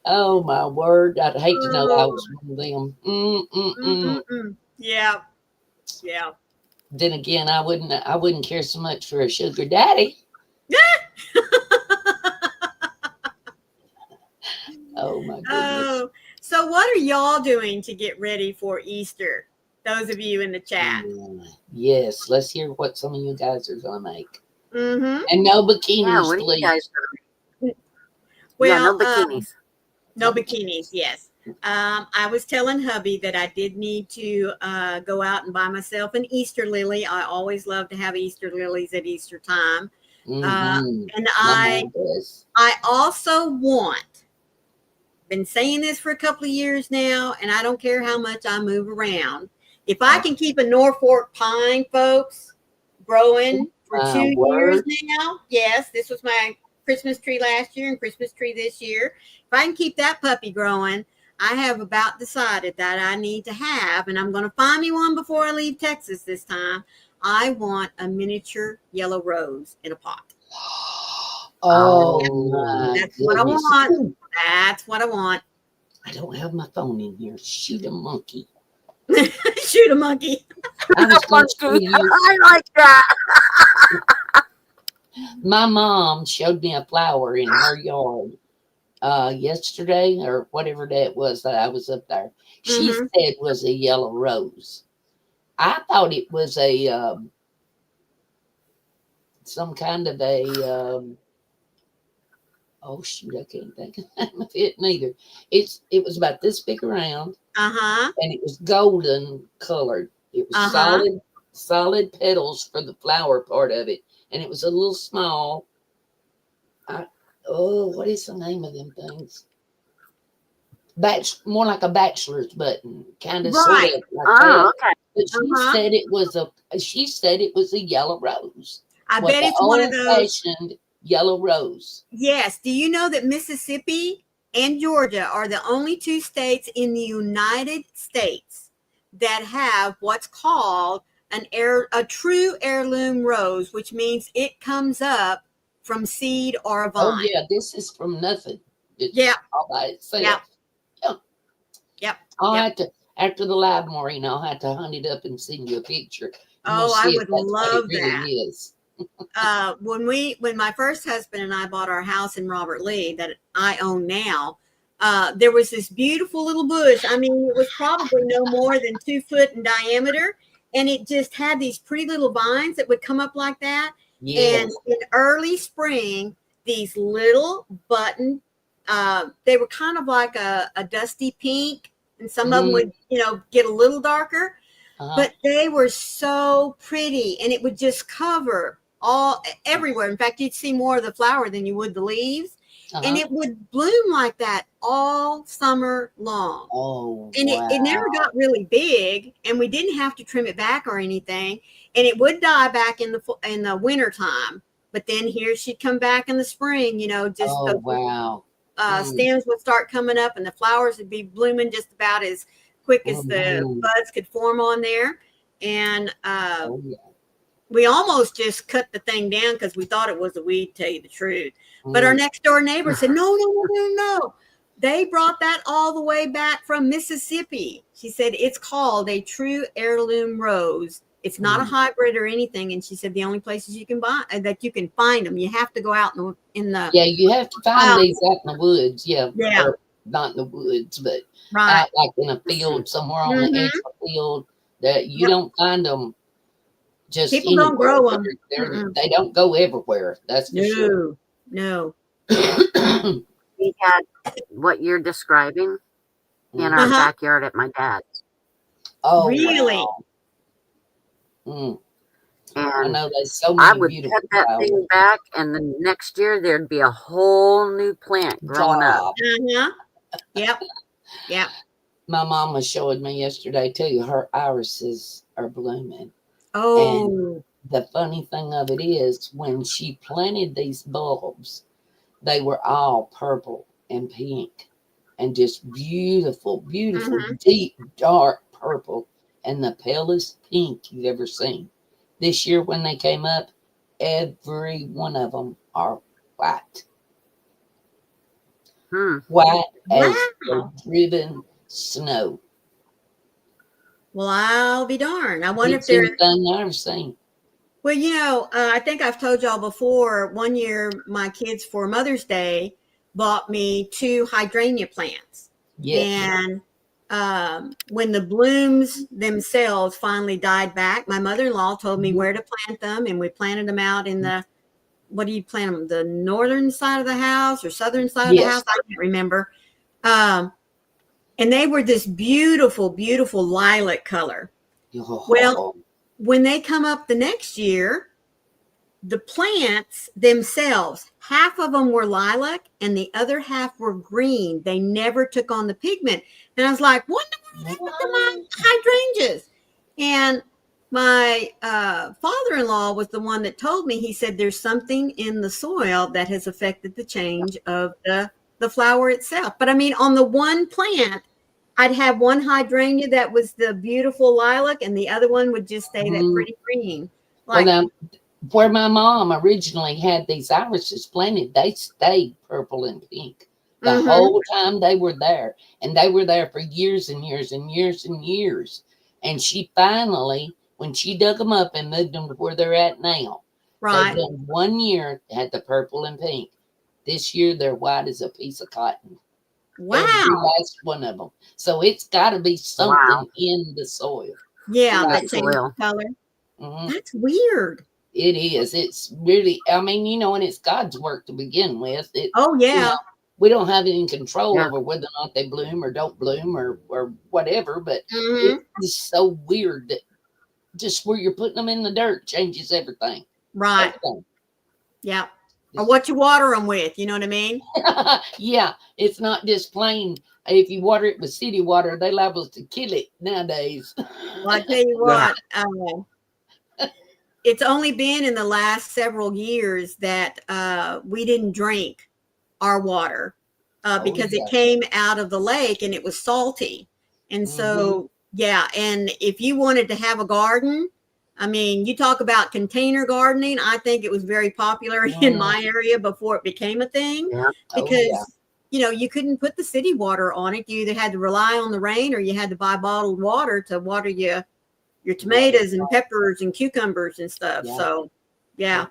Oh, my word. I'd hate to know I was one of them. Yeah. Yeah. Then again, I wouldn't care so much for a sugar daddy. Oh my goodness. Oh, so what are y'all doing to get ready for Easter? Those of you in the chat. Yes, let's hear what some of you guys are gonna make. Mm-hmm. And no Yeah, bikinis, what are you please. guys doing? Yeah, Well, no bikinis. no bikinis, yes. I was telling hubby that I did need to go out and buy myself an Easter lily. I always love to have Easter lilies at Easter time. And My mom does. I also want, been saying this for a couple of years now, and I don't care how much I move around. If I can keep a Norfolk pine, folks, growing for 2 years now, yes, this was my Christmas tree last year and Christmas tree this year. If I can keep that puppy growing, I have about decided that I need to have, and I'm going to find me one before I leave Texas this time. I want a miniature yellow rose in a pot. Oh, that's what I want. That's what I want. I don't have my phone in here. Shoot a monkey. Shoot a monkey. I was going to show you. I like that. My mom showed me a flower in her yard yesterday or whatever day it was that I was up there. She said it was a yellow rose. I thought it was a some kind of a oh shoot, I can't think of it neither. It was about this big around, and it was golden colored. It was solid petals for the flower part of it, and it was a little small. What is the name of them things? More like a bachelor's button, kind of sort of like that. Okay. But she said it was a yellow rose. I bet it's one of those old-fashioned yellow rose. Yes. Do you know that Mississippi and Georgia are the only two states in the United States that have what's called a true heirloom rose, which means it comes up from seed or a vine. Oh yeah, this is from nothing. It's all by itself. Yep. I'll have to, after the live, Maureen, I'll have to hunt it up and send you a picture. Oh, I would love that. Really is. When my first husband and I bought our house in Robert Lee that I own now, there was this beautiful little bush. I mean, it was probably no more than 2 foot in diameter, and it just had these pretty little vines that would come up like that. Yes. And in early spring, these little button, they were kind of like a dusty pink, and some of them would, get a little darker, but they were so pretty, and it would just cover everywhere. In fact, you'd see more of the flower than you would the leaves, and it would bloom like that all summer long. Oh, and it never got really big, and we didn't have to trim it back or anything, and it would die back in the winter time. But then here she'd come back in the spring, stems would start coming up, and the flowers would be blooming just about as quick as the buds could form on there. And we almost just cut the thing down because we thought it was a weed, to tell you the truth. But our next door neighbor said, no. They brought that all the way back from Mississippi. She said, it's called a true heirloom rose. It's not a hybrid or anything. And she said, the only places you can buy that you can find them, you have to go out in the you have to find these out in the woods. Yeah. Or not in the woods, but out like in a field somewhere on the edge of the field that you don't find them. Just people don't grow them. They don't go everywhere. That's for sure. No. We had what you're describing in our backyard at my dad's. Oh, really? Wow. And I know there's so many I would beautiful cut that flowers. thing back, and the next year there'd be a whole new plant growing up. Yep. My mom was showing me yesterday too. Her irises are blooming. Oh. And the funny thing of it is, when she planted these bulbs, they were all purple and pink and just beautiful, deep, dark purple and the palest pink you've ever seen. This year when they came up, every one of them are white. White as the driven snow. Well, I'll be darned. I wonder if there's anything I've ever seen. Well, I think I've told y'all before. One year, my kids for Mother's Day bought me 2 hydrangea plants, Yes. and when the blooms themselves finally died back, my mother-in-law told me where to plant them, and we planted them out in the, what do you plant them? The northern side of the house or southern side of the house? I can't remember. And they were this beautiful, beautiful lilac color. Well, when they come up the next year, the plants themselves, half of them were lilac and the other half were green. They never took on the pigment. And I was like, what happened to my hydrangeas? And my father-in-law was the one that told me. He said there's something in the soil that has affected the change of the flower itself. But I mean, on the one plant, I'd have one hydrangea that was the beautiful lilac and the other one would just stay that pretty green. Like, well, now, where my mom originally had these irises planted, they stayed purple and pink the whole time they were there. And they were there for years and years and years and years. And she finally, when she dug them up and moved them to where they're at now, they've done 1 year, had the purple and pink. This year, they're white as a piece of cotton. Wow. Every last one of them. So it's got to be something in the soil. Yeah, that changes color. That's weird. It is. It's really, I mean, and it's God's work to begin with. We don't have any control over whether or not they bloom or don't bloom or whatever, but it's so weird that just where you're putting them in the dirt changes everything. Right. Everything. Yeah. Or what you water them with, you know what I mean? Yeah. It's not just plain. If you water it with city water, they liable to kill it nowadays. Well, I tell you what, it's only been in the last several years that we didn't drink our water because it came out of the lake and it was salty. And so, and if you wanted to have a garden, I mean, you talk about container gardening. I think it was very popular in my area before it became a thing because, you couldn't put the city water on it. You either had to rely on the rain or you had to buy bottled water to water your tomatoes and peppers and cucumbers and stuff. So, yeah,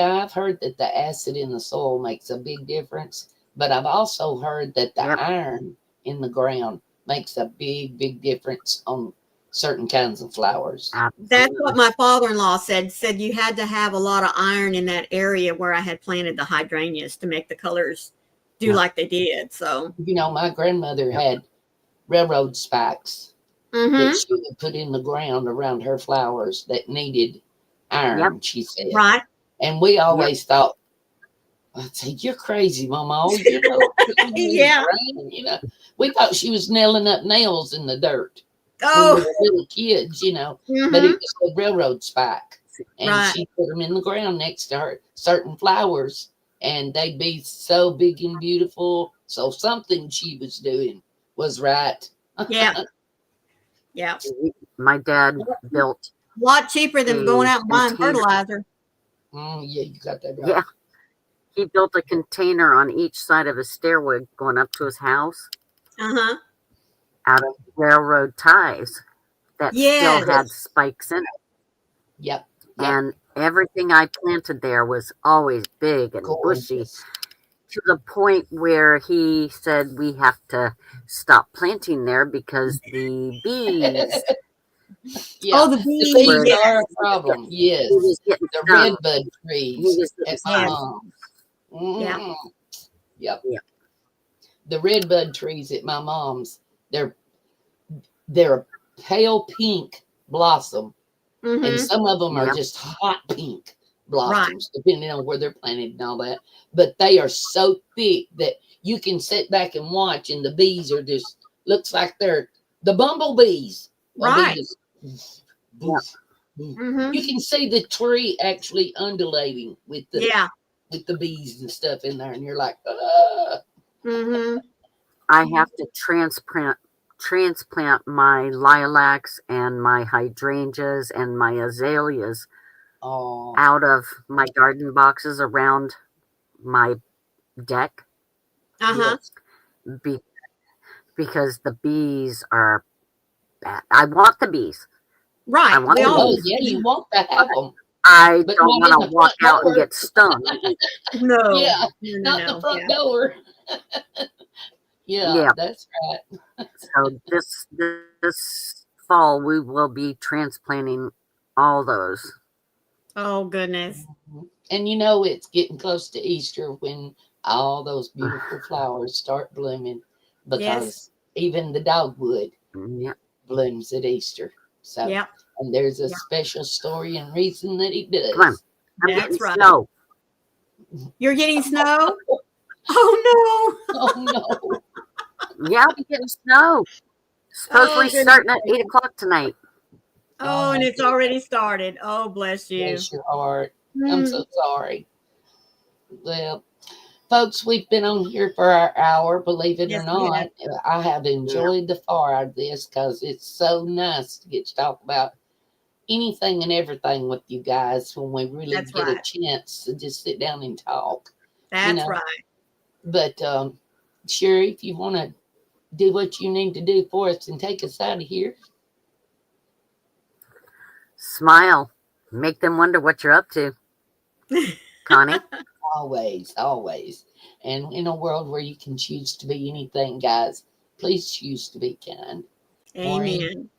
I've heard that the acid in the soil makes a big difference, but I've also heard that the iron in the ground makes a big, big difference on certain kinds of flowers. That's what my father-in-law said you had to have a lot of iron in that area where I had planted the hydrangeas to make the colors do like they did. So, my grandmother had railroad spikes that she would put in the ground around her flowers that needed iron, she said. Right. And we always thought, I'd say, you're crazy, Mama. We thought she was nailing up nails in the dirt. When we were little kids, but it was a railroad spike. And she put them in the ground next to her certain flowers, and they'd be so big and beautiful. So something she was doing was right. Yeah. Yeah. My dad built a lot cheaper than going out and buying fertilizer. Yeah, you got that right. Yeah. He built a container on each side of a stairway going up to his house. Out of railroad ties that still had spikes in it. Yep. And everything I planted there was always big and bushy, to the point where he said we have to stop planting there because the bees. The bees. The bees are a problem. Yes. The redbud trees at my mom's. Yep. The redbud trees at my mom's, they're a pale pink blossom, and some of them are just hot pink blossoms, depending on where they're planted and all that. But they are so thick that you can sit back and watch, and the bees are just looks like they're the bumblebees. Right. You can see the tree actually undulating with the bees and stuff in there, and you're like, I have to transplant my lilacs and my hydrangeas and my azaleas out of my garden boxes around my deck. Because the bees are bad. I want the bees. Right. You want to have them. I but don't not in want the to walk front out and door. get stung. No, Yeah, no, not in the no. front Yeah. door. Yeah, Yeah. that's right. So this fall we will be transplanting all those. Oh goodness. And you know it's getting close to Easter when all those beautiful flowers start blooming, Yes. because even the dogwood Yep. blooms at Easter. So, Yep. and there's a Yep. special story and reason that he Come on. does. I'm That's getting right. snow. You're getting snow? Oh no. Oh no. Yeah, I'm getting snow. Oh Supposedly goodness starting at gracious. 8 o'clock tonight. Oh, and Oh, it's already started. Oh, bless you. bless your heart. I'm Mm, so sorry. Well, folks, we've been on here for our hour, believe it or yes, we have. not. I have Yeah. enjoyed the far out of this because it's so nice to get to talk about anything and everything with you guys when we really That's get a right. chance to just sit down and talk. That's right. But Sherry, if you want to do what you need to do for us and take us out of here. Smile. Make them wonder what you're up to, Connie. Always, always. And in a world where you can choose to be anything, guys, please choose to be kind. Maureen? Amen.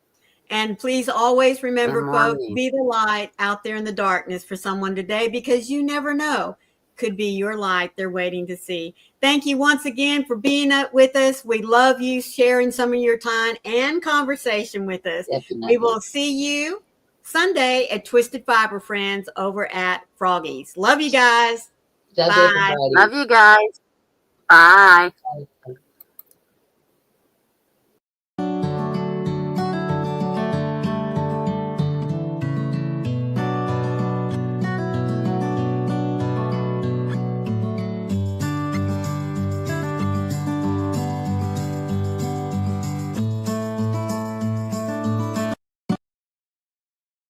And please always remember, And folks, Maureen. be the light out there in the darkness for someone today, because you never know. Could be your light they're waiting to see. Thank you once again for being up with us. We love you sharing some of your time and conversation with us. Definitely. We will see you Sunday at Twisted Fiber Friends over at Froggy's. Love you guys. Love Bye. everybody. Love you guys. Bye. Bye.